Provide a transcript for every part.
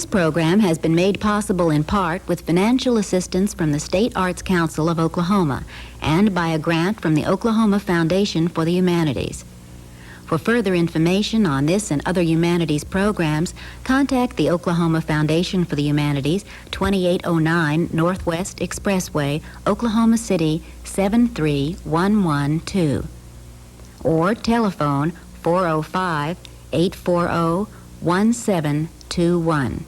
This program has been made possible in part with financial assistance from the State Arts Council of Oklahoma and by a grant from the Oklahoma Foundation for the Humanities. For further information on this and other humanities programs, contact the Oklahoma Foundation for the Humanities, 2809 Northwest Expressway, Oklahoma City, 73112. Or telephone 405-840-1721.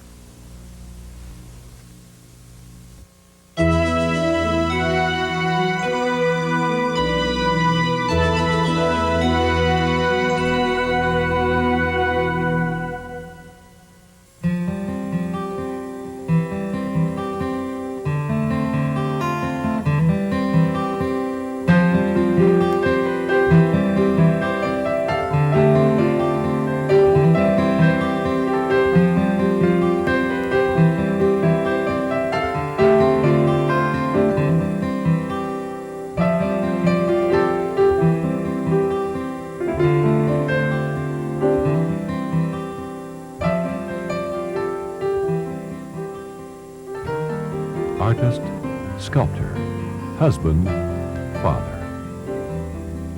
Artist, sculptor, husband, father.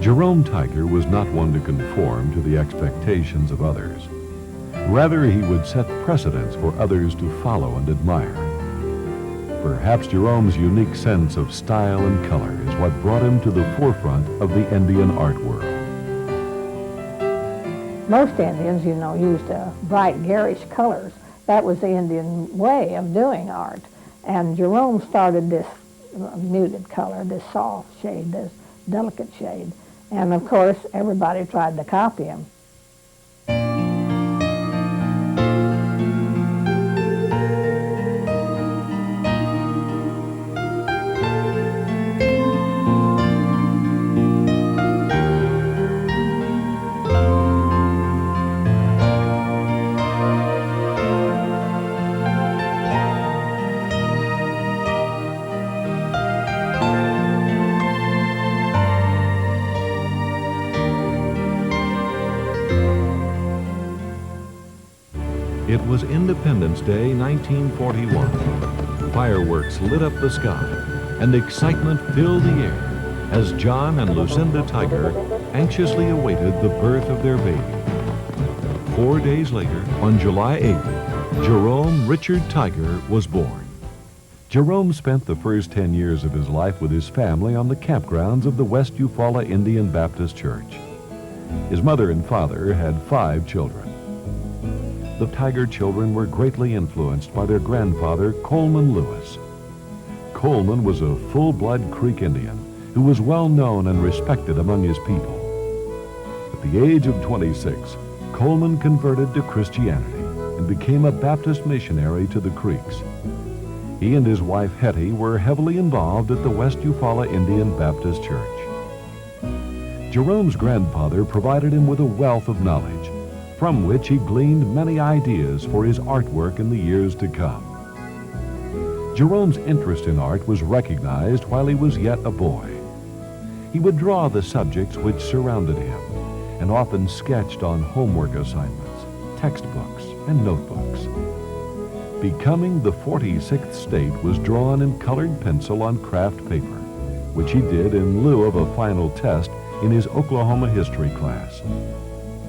Jerome Tiger was not one to conform to the expectations of others. Rather, he would set precedents for others to follow and admire. Perhaps Jerome's unique sense of style and color is what brought him to the forefront of the Indian art world. Most Indians, used bright, garish colors. That was the Indian way of doing art. And Jerome started this muted color, this soft shade, this delicate shade. And of course, everybody tried to copy him. It was Independence Day, 1941. Fireworks lit up the sky, and excitement filled the air as John and Lucinda Tiger anxiously awaited the birth of their baby. 4 days later, on July 8th, Jerome Richard Tiger was born. Jerome spent the first 10 years of his life with his family on the campgrounds of the West Eufaula Indian Baptist Church. His mother and father had 5 children. The Tiger children were greatly influenced by their grandfather, Coleman Lewis. Coleman was a full-blood Creek Indian who was well known and respected among his people. At the age of 26, Coleman converted to Christianity and became a Baptist missionary to the Creeks. He and his wife Hetty were heavily involved at the West Eufaula Indian Baptist Church. Jerome's grandfather provided him with a wealth of knowledge, from which he gleaned many ideas for his artwork in the years to come. Jerome's interest in art was recognized while he was yet a boy. He would draw the subjects which surrounded him and often sketched on homework assignments, textbooks, and notebooks. Becoming the 46th state was drawn in colored pencil on craft paper, which he did in lieu of a final test in his Oklahoma history class.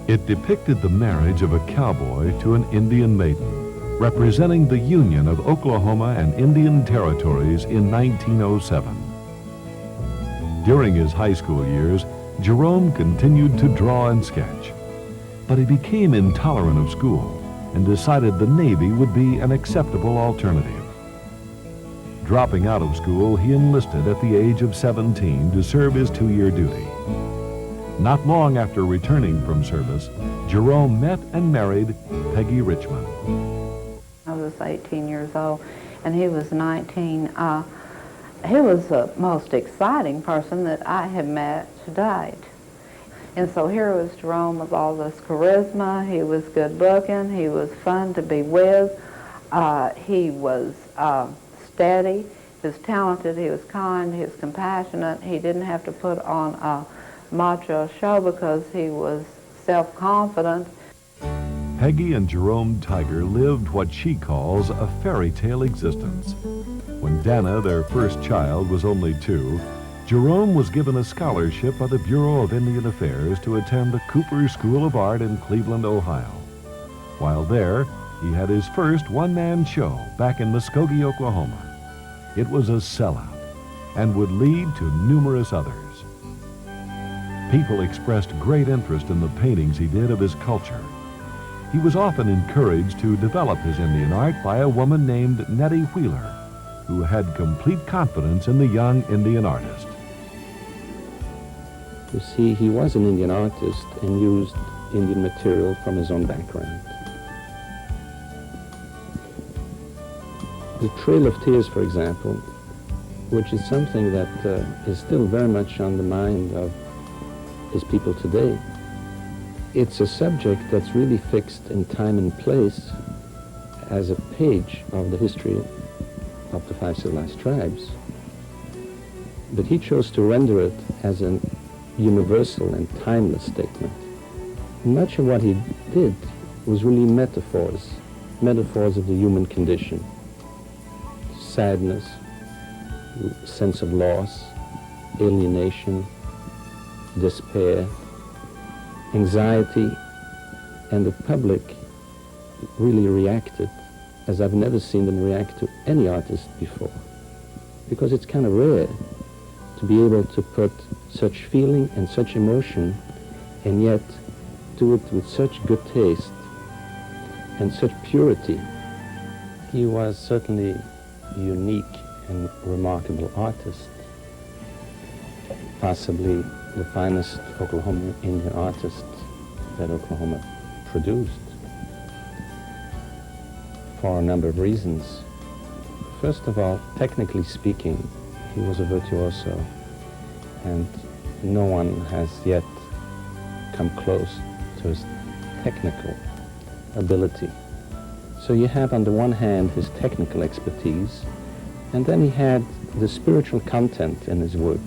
It depicted the marriage of a cowboy to an Indian maiden, representing the union of Oklahoma and Indian territories in 1907. During his high school years, Jerome continued to draw and sketch, but he became intolerant of school and decided the Navy would be an acceptable alternative. Dropping out of school, he enlisted at the age of 17 to serve his 2-year duty. Not long after returning from service, Jerome met and married Peggy Richmond. I was 18 years old, and he was 19. He was the most exciting person that I have met to date. And so here was Jerome with all this charisma. He was good-looking. He was fun to be with. He was steady. He was talented. He was kind. He was compassionate. He didn't have to put on a macho show because he was self-confident. Peggy and Jerome Tiger lived what she calls a fairy tale existence. When Dana, their first child, was only 2, Jerome was given a scholarship by the Bureau of Indian Affairs to attend the Cooper School of Art in Cleveland, Ohio. While there, he had his first one-man show back in Muskogee, Oklahoma. It was a sellout and would lead to numerous others. People expressed great interest in the paintings he did of his culture. He was often encouraged to develop his Indian art by a woman named Nettie Wheeler, who had complete confidence in the young Indian artist. You see, he was an Indian artist and used Indian material from his own background. The Trail of Tears, for example, which is something that is still very much on the mind of his people today. It's a subject that's really fixed in time and place as a page of the history of the 5 civilized tribes. But he chose to render it as an universal and timeless statement. Much of what he did was really metaphors of the human condition. Sadness, sense of loss, alienation, despair, anxiety, and the public really reacted as I've never seen them react to any artist before. Because it's kind of rare to be able to put such feeling and such emotion and yet do it with such good taste and such purity. He was certainly a unique and remarkable artist, possibly the finest Oklahoma Indian artist that Oklahoma produced, for a number of reasons. First of all, technically speaking, he was a virtuoso, and no one has yet come close to his technical ability. So you have on the one hand his technical expertise, and then he had the spiritual content in his work,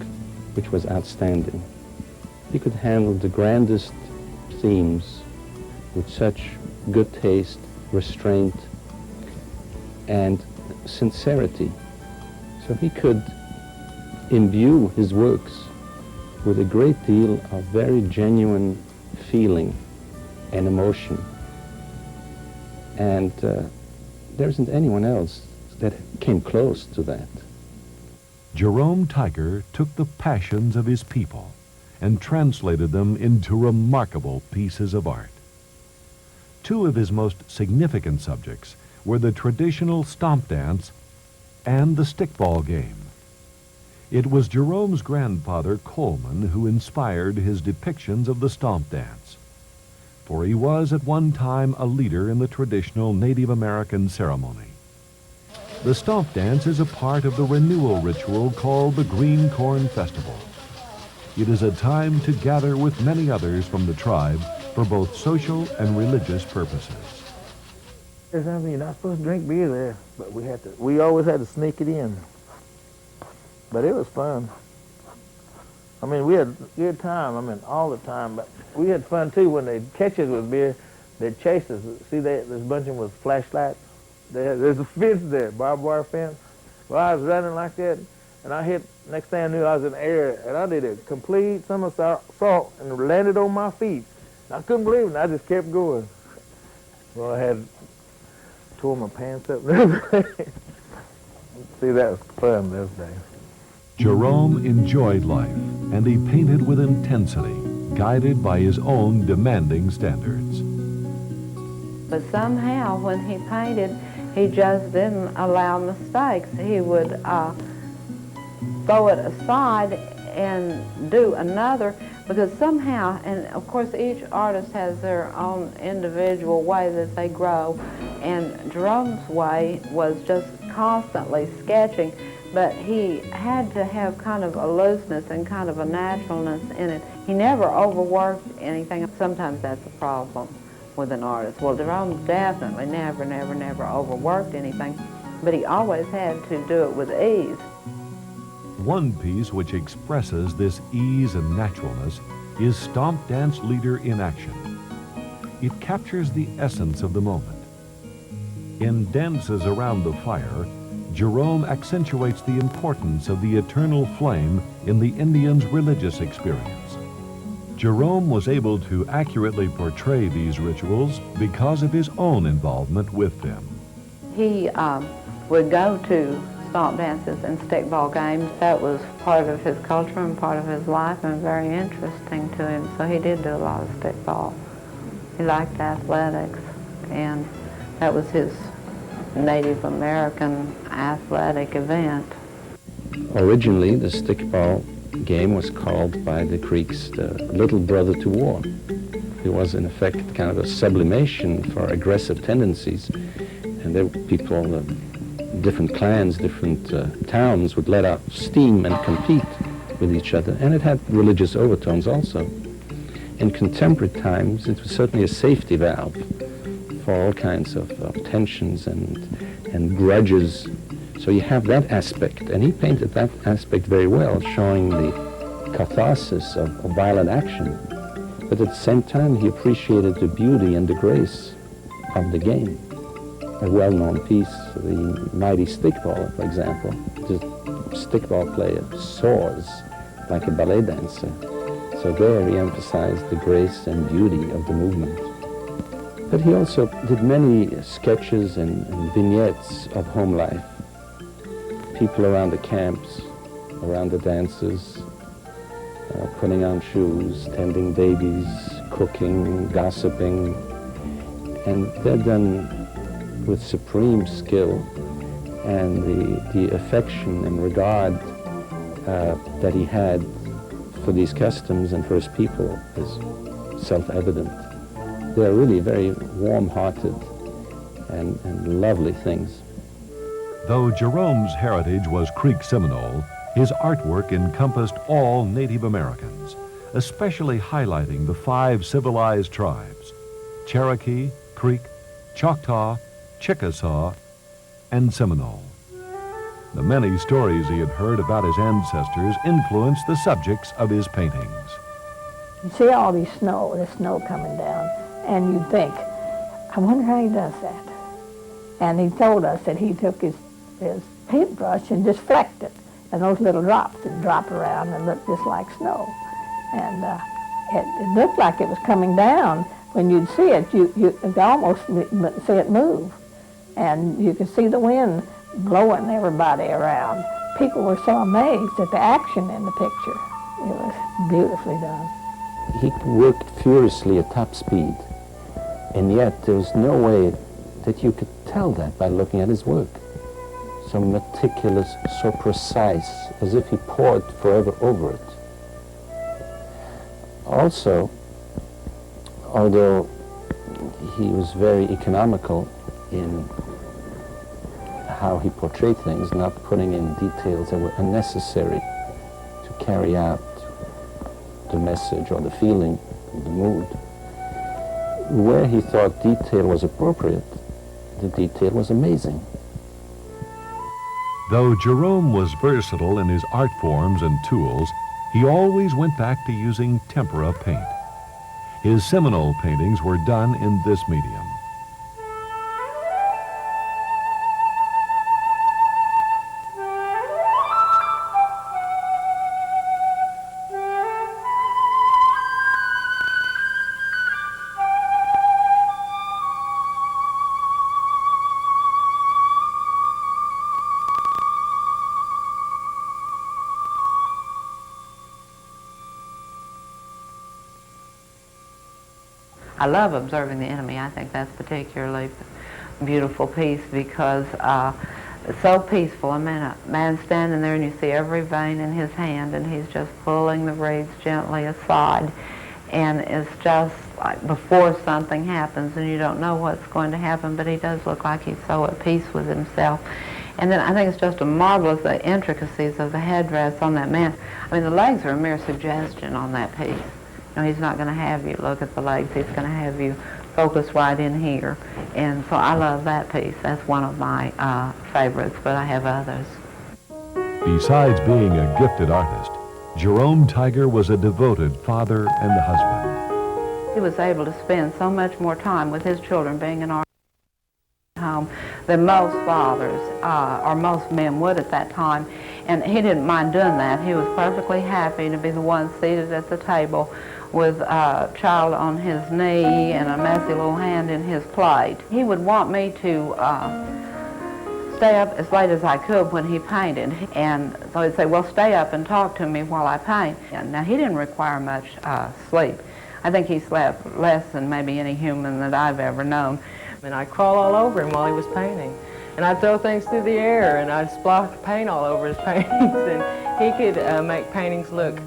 which was outstanding. He could handle the grandest themes with such good taste, restraint, and sincerity. So he could imbue his works with a great deal of very genuine feeling and emotion. And there isn't anyone else that came close to that. Jerome Tiger took the passions of his people and translated them into remarkable pieces of art. 2 of his most significant subjects were the traditional stomp dance and the stickball game. It was Jerome's grandfather, Coleman, who inspired his depictions of the stomp dance, for he was at one time a leader in the traditional Native American ceremony. The stomp dance is a part of the renewal ritual called the Green Corn Festival. It is a time to gather with many others from the tribe for both social and religious purposes. There's something, you're not supposed to drink beer there, but we always had to sneak it in. But it was fun. I mean, we had a good time, all the time, but we had fun too when they'd catch us with beer, they'd chase us. See, there's a bunch of them with flashlights. There's a fence there, barbed wire fence. Well, I was running like that, and I hit, next thing I knew, I was in the air, and I did a complete somersault and landed on my feet. I couldn't believe it, and I just kept going. Well, I had tore my pants up and everything. See, that was fun those days. Jerome enjoyed life, and he painted with intensity, guided by his own demanding standards. But somehow, when he painted, he just didn't allow mistakes. He would throw it aside and do another, because somehow, and of course each artist has their own individual way that they grow, and Jerome's way was just constantly sketching, but he had to have kind of a looseness and kind of a naturalness in it. He never overworked anything. Sometimes that's a problem with an artist. Well, Jerome definitely never overworked anything, but he always had to do it with ease. One piece which expresses this ease and naturalness is Stomp Dance Leader in Action. it captures the essence of the moment. In Dances Around the Fire, Jerome accentuates the importance of the eternal flame in the Indians' religious experience. Jerome was able to accurately portray these rituals because of his own involvement with them. He would go to stomp dances and stickball games. That was part of his culture and part of his life and very interesting to him, so he did do a lot of stickball. He liked athletics, and that was his Native American athletic event. Originally, the stickball game was called by the Creeks the little brother to war. It was, in effect, kind of a sublimation for aggressive tendencies, and there were people, different clans, different towns would let out steam and compete with each other, and it had religious overtones also. In contemporary times, it was certainly a safety valve for all kinds of tensions and grudges. So you have that aspect, and he painted that aspect very well, showing the catharsis of violent action. But at the same time, he appreciated the beauty and the grace of the game. A well-known piece, the Mighty Stickball, for example. The stickball player soars like a ballet dancer. So there he emphasized the grace and beauty of the movement. But he also did many sketches and vignettes of home life. People around the camps, around the dances, putting on shoes, tending babies, cooking, gossiping. And they're done with supreme skill, and the affection and regard that he had for these customs and for his people is self-evident. They're really very warm-hearted and lovely things. Though Jerome's heritage was Creek Seminole, his artwork encompassed all Native Americans, especially highlighting the 5 civilized tribes: Cherokee, Creek, Choctaw, Chickasaw, and Seminole. The many stories he had heard about his ancestors influenced the subjects of his paintings. You see all this snow coming down, and you think, I wonder how he does that. And he told us that he took his paintbrush and just flecked it, and those little drops would drop around and look just like snow. And it looked like it was coming down. When you'd see it, you could almost see it move. And you could see the wind blowing everybody around. People were so amazed at the action in the picture. It was beautifully done. He worked furiously at top speed, and yet there was no way that you could tell that by looking at his work. So meticulous, so precise, as if he pored forever over it. Also, although he was very economical in how he portrayed things, not putting in details that were unnecessary to carry out the message or the feeling, the mood. Where he thought detail was appropriate, the detail was amazing. Though Jerome was versatile in his art forms and tools, he always went back to using tempera paint. His Seminole paintings were done in this medium. I love observing the enemy. I think that's particularly beautiful piece because it's so peaceful. A man standing there and you see every vein in his hand and he's just pulling the reeds gently aside, and it's just like before something happens and you don't know what's going to happen, but he does look like he's so at peace with himself. And then I think it's just a marvelous, the intricacies of the headdress on that man. I mean, the legs are a mere suggestion on that piece. You know, he's not going to have you look at the legs. He's going to have you focus right in here. And so I love that piece. That's one of my favorites, but I have others. Besides being a gifted artist, Jerome Tiger was a devoted father and husband. He was able to spend so much more time with his children being in our home than most fathers or most men would at that time. And he didn't mind doing that. He was perfectly happy to be the one seated at the table with a child on his knee and a messy little hand in his plate. He would want me to stay up as late as I could when he painted. And so he'd say, well, stay up and talk to me while I paint. And now, he didn't require much sleep. I think he slept less than maybe any human that I've ever known. And I'd crawl all over him while he was painting. And I'd throw things through the air, and I'd splash paint all over his paintings. And he could make paintings look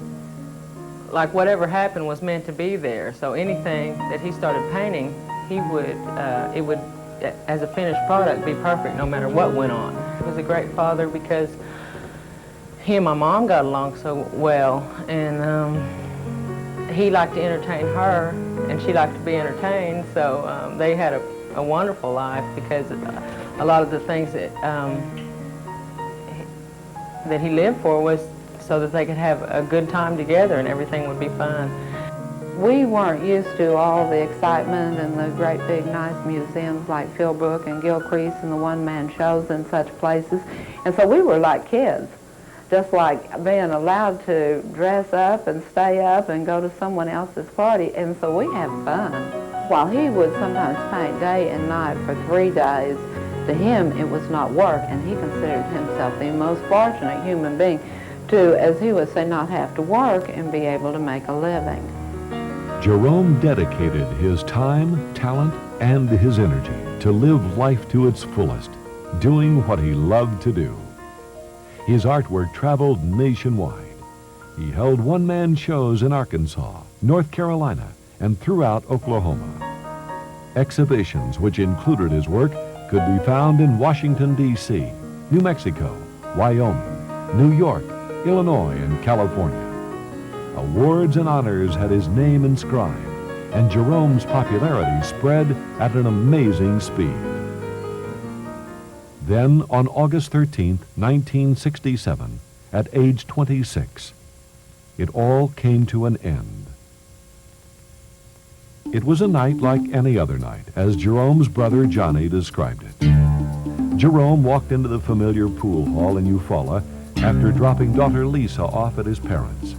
like whatever happened was meant to be there. So anything that he started painting, he would, it would, as a finished product, be perfect no matter what went on. He was a great father because he and my mom got along so well, and he liked to entertain her, and she liked to be entertained, so they had a wonderful life because a lot of the things that he lived for was so that they could have a good time together and everything would be fun. We weren't used to all the excitement and the great big nice museums like Philbrook and Gilcrease and the one-man shows in such places, and so we were like kids, just like being allowed to dress up and stay up and go to someone else's party, and so we had fun. While he would sometimes paint day and night for 3 days, to him it was not work, and he considered himself the most fortunate human being to, as he would say, not have to work and be able to make a living. Jerome dedicated his time, talent, and his energy to live life to its fullest, doing what he loved to do. His artwork traveled nationwide. He held one-man shows in Arkansas, North Carolina, and throughout Oklahoma. Exhibitions which included his work could be found in Washington, D.C., New Mexico, Wyoming, New York, Illinois, and California. Awards and honors had his name inscribed, and Jerome's popularity spread at an amazing speed. Then, on August 13, 1967, at age 26, it all came to an end. It was a night like any other night, as Jerome's brother Johnny described it. Jerome walked into the familiar pool hall in Eufaula after dropping daughter Lisa off at his parents'.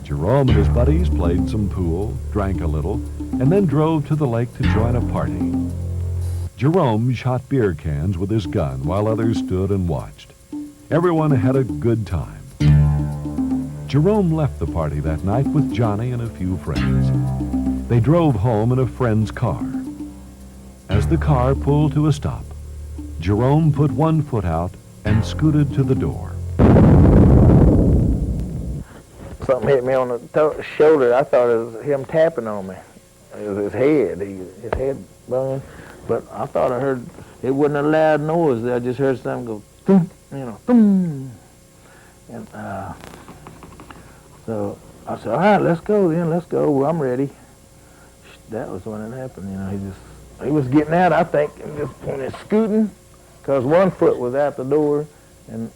Jerome and his buddies played some pool, drank a little, and then drove to the lake to join a party. Jerome shot beer cans with his gun while others stood and watched. Everyone had a good time. Jerome left the party that night with Johnny and a few friends. They drove home in a friend's car. As the car pulled to a stop, Jerome put one foot out and scooted to the door. Something hit me on the shoulder. I thought it was him tapping on me. It was his head. His head bunging. But I thought I heard, it wasn't a loud noise. I just heard something go, thump, thump. And so I said, all right, let's go then, let's go. Well, I'm ready. That was when it happened, he was getting out, I think, and just when he's scooting, because one foot was out the door, and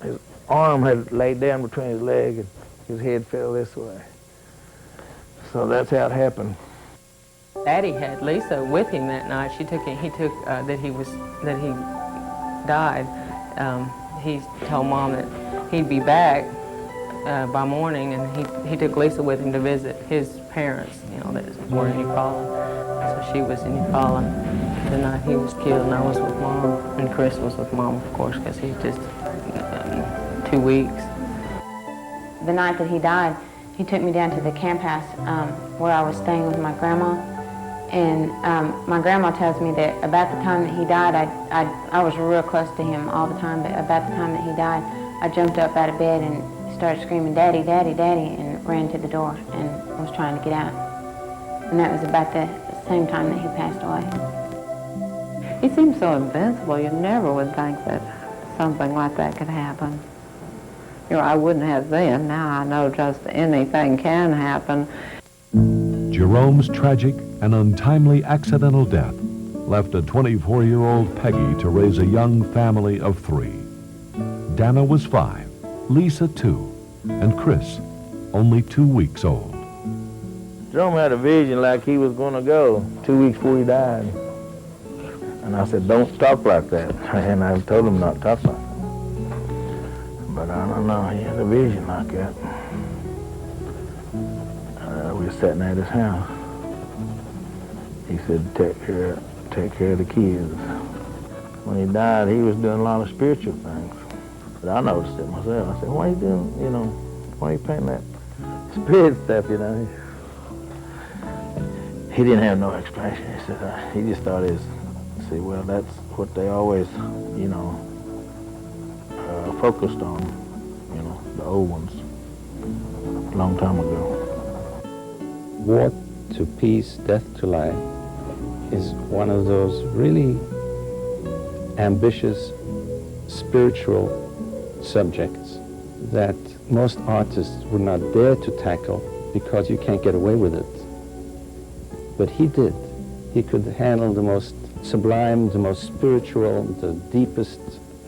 his arm had laid down between his leg, and his head fell this way. So that's how it happened. Daddy had Lisa with him that night. He died. He told Mom that he'd be back by morning, and he took Lisa with him to visit his parents, that were in Eufaula. So she was in Eufaula the night he was killed, and I was with Mom, and Chris was with Mom, of course, because he's just 2 weeks. The night that he died, he took me down to the camp house where I was staying with my grandma. And my grandma tells me that about the time that he died, I was real close to him all the time, but about the time that he died, I jumped up out of bed and started screaming, Daddy, Daddy, Daddy, and ran to the door and was trying to get out. And that was about the same time that he passed away. He seemed so invincible, you never would think that something like that could happen. I wouldn't have then. Now I know just anything can happen. Jerome's tragic and untimely accidental death left a 24-year-old Peggy to raise a young family of 3. Dana was 5, Lisa 2, and Chris only 2 weeks old. Jerome had a vision like he was going to go 2 weeks before he died. And I said, don't talk like that. And I told him not to talk like that. But I don't know, he had a vision like that. We were sitting at his house. He said, take care of the kids. When he died, he was doing a lot of spiritual things. But I noticed it myself. I said, why are you doing, why are you painting that spirit stuff, He didn't have no explanation. He said, he just thought see, well, that's what they always, focused on, the old ones, a long time ago. War to peace, death to life is one of those really ambitious spiritual subjects that most artists would not dare to tackle because you can't get away with it. But he did. He could handle the most sublime, the most spiritual, the deepest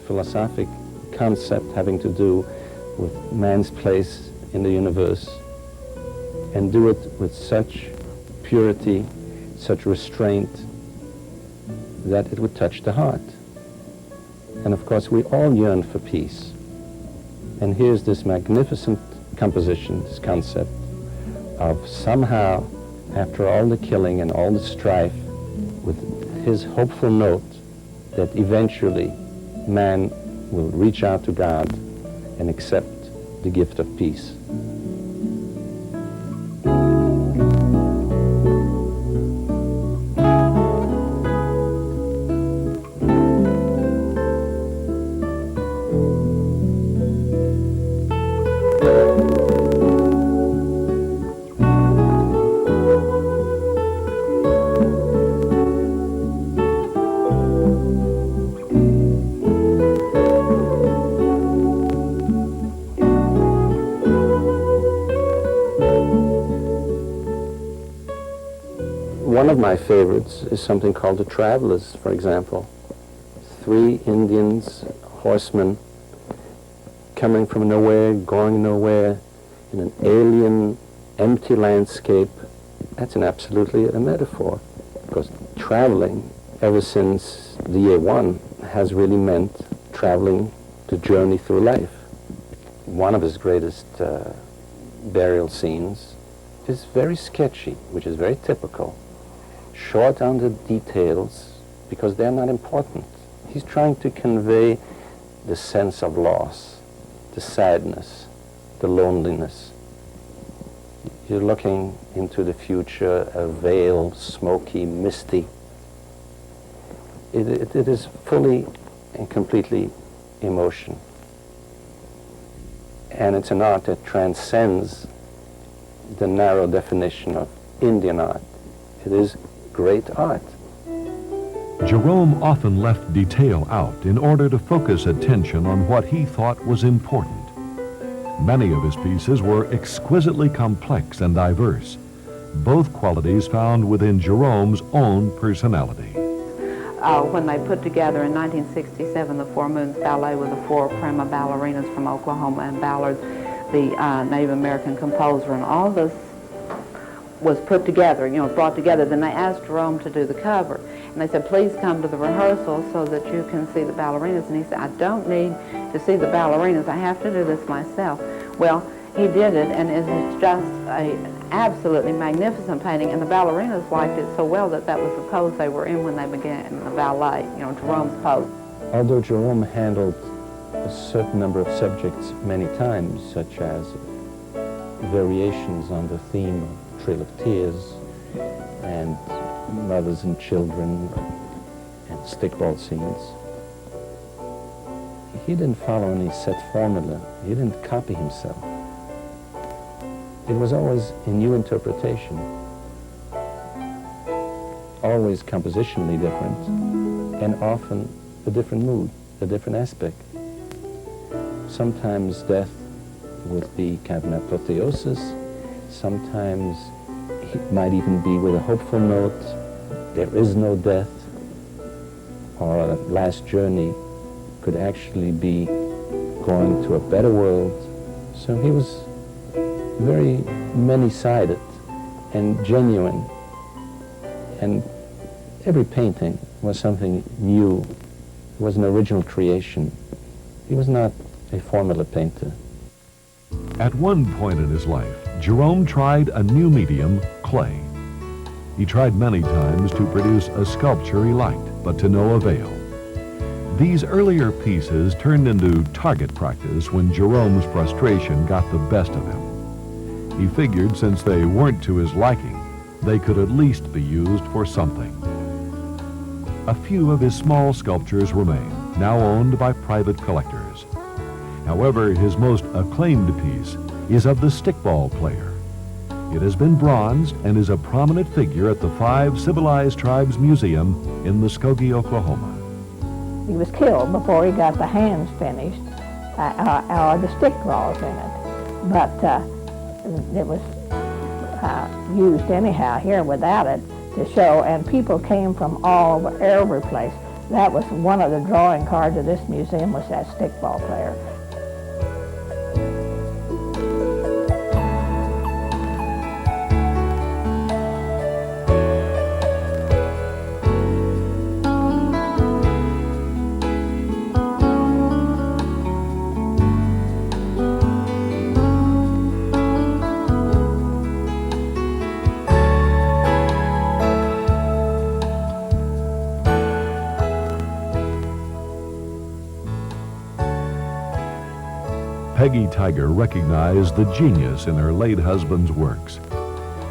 philosophic concept having to do with man's place in the universe, and do it with such purity, such restraint, that it would touch the heart. And of course, we all yearn for peace. And here's this magnificent composition, this concept of somehow, after all the killing and all the strife, with his hopeful note that eventually man will reach out to God and accept the gift of peace. One of my favorites is something called The Travelers, for example. 3 Indians, horsemen, coming from nowhere, going nowhere, in an alien, empty landscape. That's absolutely a metaphor, because traveling, ever since the year 1, has really meant traveling to journey through life. One of his greatest burial scenes is very sketchy, which is very typical. Short on the details, because they're not important. He's trying to convey the sense of loss, the sadness, the loneliness. You're looking into the future, a veil, smoky, misty. It is fully and completely emotion. And it's an art that transcends the narrow definition of Indian art. It is great art. Jerome often left detail out in order to focus attention on what he thought was important. Many of his pieces were exquisitely complex and diverse, both qualities found within Jerome's own personality. When they put together in 1967 the Four Moons Ballet with the 4 prima ballerinas from Oklahoma and Ballard, the Native American composer, and all this was put together, brought together. Then they asked Jerome to do the cover. And they said, please come to the rehearsal so that you can see the ballerinas. And he said, I don't need to see the ballerinas. I have to do this myself. Well, he did it, and it is just an absolutely magnificent painting. And the ballerinas liked it so well that that was the pose they were in when they began the ballet, Jerome's pose. Although Jerome handled a certain number of subjects many times, such as variations on the theme of Trail of Tears, and mothers and children, and stickball scenes, he didn't follow any set formula. He didn't copy himself. It was always a new interpretation, always compositionally different, and often a different mood, a different aspect. Sometimes death would be kind of an apotheosis. Sometimes it might even be with a hopeful note, there is no death, or a last journey could actually be going to a better world. So he was very many-sided, and genuine. And every painting was something new. It was an original creation. He was not a formula painter. At one point in his life, Jerome tried a new medium, clay. He tried many times to produce a sculpture he liked, but to no avail. These earlier pieces turned into target practice when Jerome's frustration got the best of him. He figured since they weren't to his liking, they could at least be used for something. A few of his small sculptures remain, now owned by private collectors. However, his most acclaimed piece is of the stickball player. It has been bronzed and is a prominent figure at the 5 Civilized Tribes Museum in Muskogee, Oklahoma. He was killed before he got the hands finished, or the stick balls in it. But it was used anyhow here without it to show, and people came from all over, every place. That was one of the drawing cards of this museum, was that stickball player. Peggy Tiger recognized the genius in her late husband's works.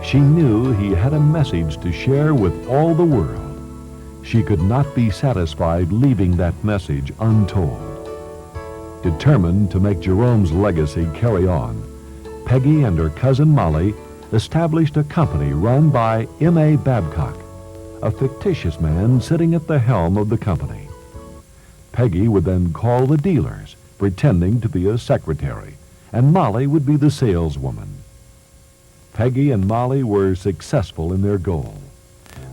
She knew he had a message to share with all the world. She could not be satisfied leaving that message untold. Determined to make Jerome's legacy carry on, Peggy and her cousin Molly established a company run by M.A. Babcock, a fictitious man sitting at the helm of the company. Peggy would then call the dealers, pretending to be a secretary, and Molly would be the saleswoman. Peggy and Molly were successful in their goal.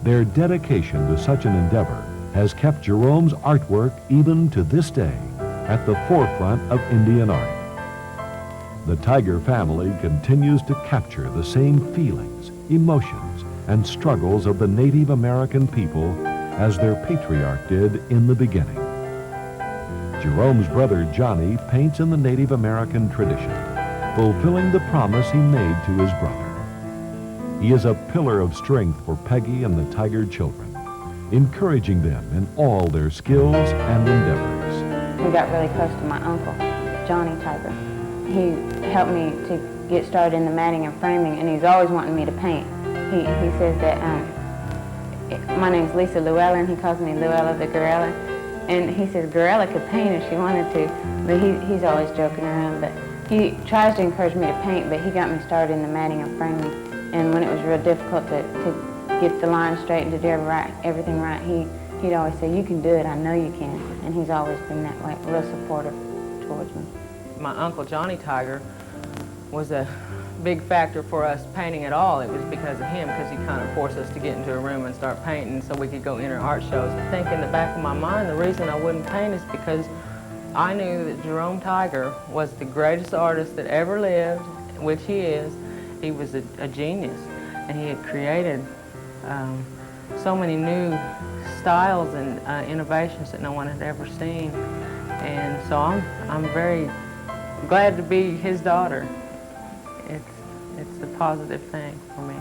Their dedication to such an endeavor has kept Jerome's artwork even to this day at the forefront of Indian art. The Tiger family continues to capture the same feelings, emotions, and struggles of the Native American people as their patriarch did in the beginning. Jerome's brother Johnny paints in the Native American tradition, fulfilling the promise he made to his brother. He is a pillar of strength for Peggy and the Tiger children, encouraging them in all their skills and endeavors. We got really close to my uncle, Johnny Tiger. He helped me to get started in the matting and framing, and he's always wanting me to paint. He says that my name's Lisa Luella, and he calls me Luella the Gorilla. And he says Gorilla could paint if she wanted to, but he's always joking around. But he tries to encourage me to paint, but he got me started in the matting and framing. And when it was real difficult to get the line straight and to do everything right, he'd always say, "You can do it, I know you can." And he's always been that way, real supportive towards me. My uncle Johnny Tiger was a big factor for us painting at all. It was because of him, because he kind of forced us to get into a room and start painting so we could go enter art shows. I think in the back of my mind, the reason I wouldn't paint is because I knew that Jerome Tiger was the greatest artist that ever lived, which he is. He was a genius, and he had created so many new styles and innovations that no one had ever seen. And so I'm very glad to be his daughter. It's a positive thing for me.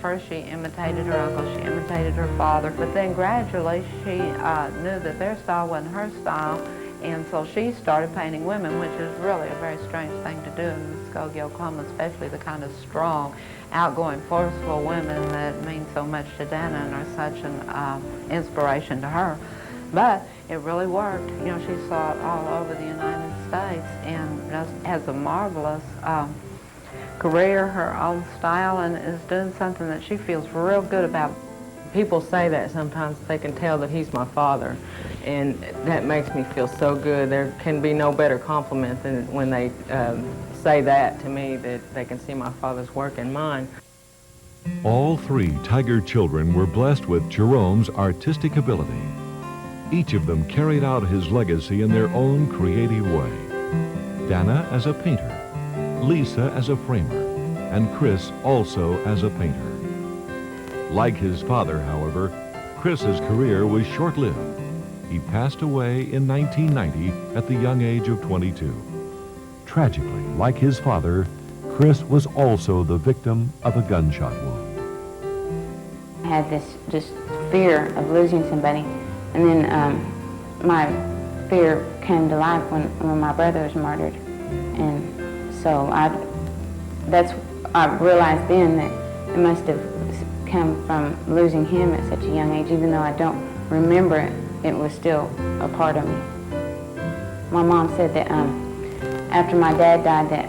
First she imitated her uncle, she imitated her father, but then gradually she knew that their style wasn't her style, and so she started painting women, which is really a very strange thing to do in Muskogee, Oklahoma, especially the kind of strong, outgoing, forceful women that mean so much to Dana and are such an inspiration to her. But it really worked. You know, she saw it all over the United States and just has a marvelous career, her own style, and is doing something that she feels real good about. People say that sometimes they can tell that he's my father, and that makes me feel so good. There can be no better compliment than when they say that to me, that they can see my father's work in mine. All 3 Tiger children were blessed with Jerome's artistic ability. Each of them carried out his legacy in their own creative way. Dana as a painter, Lisa as a framer, and Chris also as a painter. Like his father, however, Chris's career was short-lived. He passed away in 1990 at the young age of 22. Tragically, like his father, Chris was also the victim of a gunshot wound. I had this just fear of losing somebody, and then my fear came to life when my brother was murdered, and so I realized then that it must have come from losing him at such a young age. Even though I don't remember it, it was still a part of me. My mom said that after my dad died, that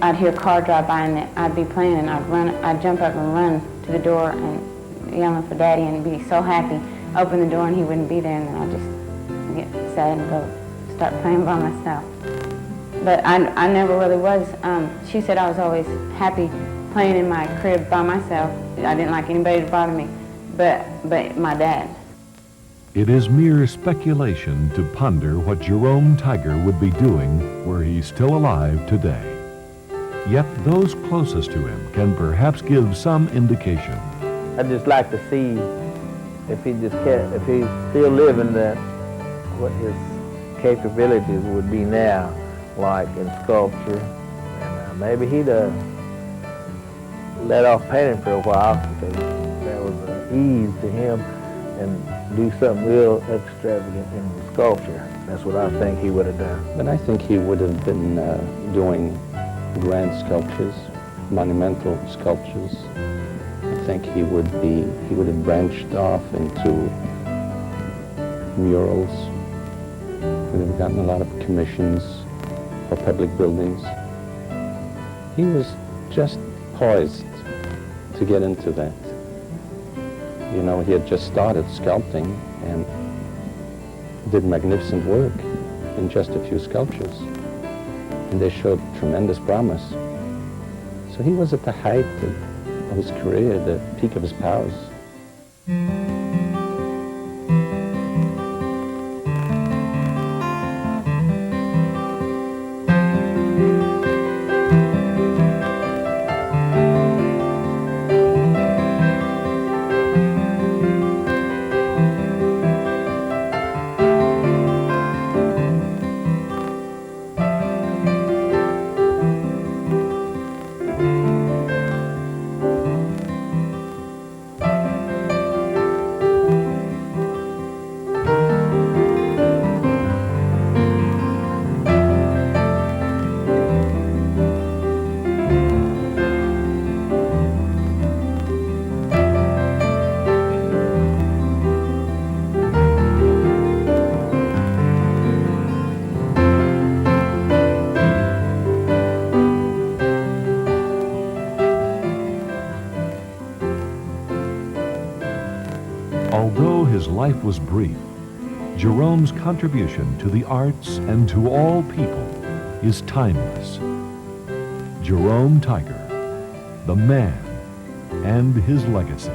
I'd hear a car drive by and that I'd be playing and I'd jump up and run to the door and yelling for Daddy and be so happy, open the door and he wouldn't be there, and then I'd just get sad and go start playing by myself. But I never really was. She said I was always happy playing in my crib by myself. I didn't like anybody to bother me, but my dad. It is mere speculation to ponder what Jerome Tiger would be doing were he still alive today. Yet those closest to him can perhaps give some indication. I'd just like to see if he if he's still living, that what his capabilities would be now, like in sculpture. And maybe he'd let off painting for a while, because that was ease to him, and do something real extravagant in sculpture. That's what I think he would have done. But I think he would have been doing grand sculptures, monumental sculptures. I think he would have branched off into murals. He would have gotten a lot of commissions for public buildings. He was just poised to get into that. You know, he had just started sculpting and did magnificent work in just a few sculptures. And they showed tremendous promise. So he was at the height of his career, the peak of his powers. Although his life was brief, Jerome's contribution to the arts and to all people is timeless. Jerome Tiger, the man, and his legacy.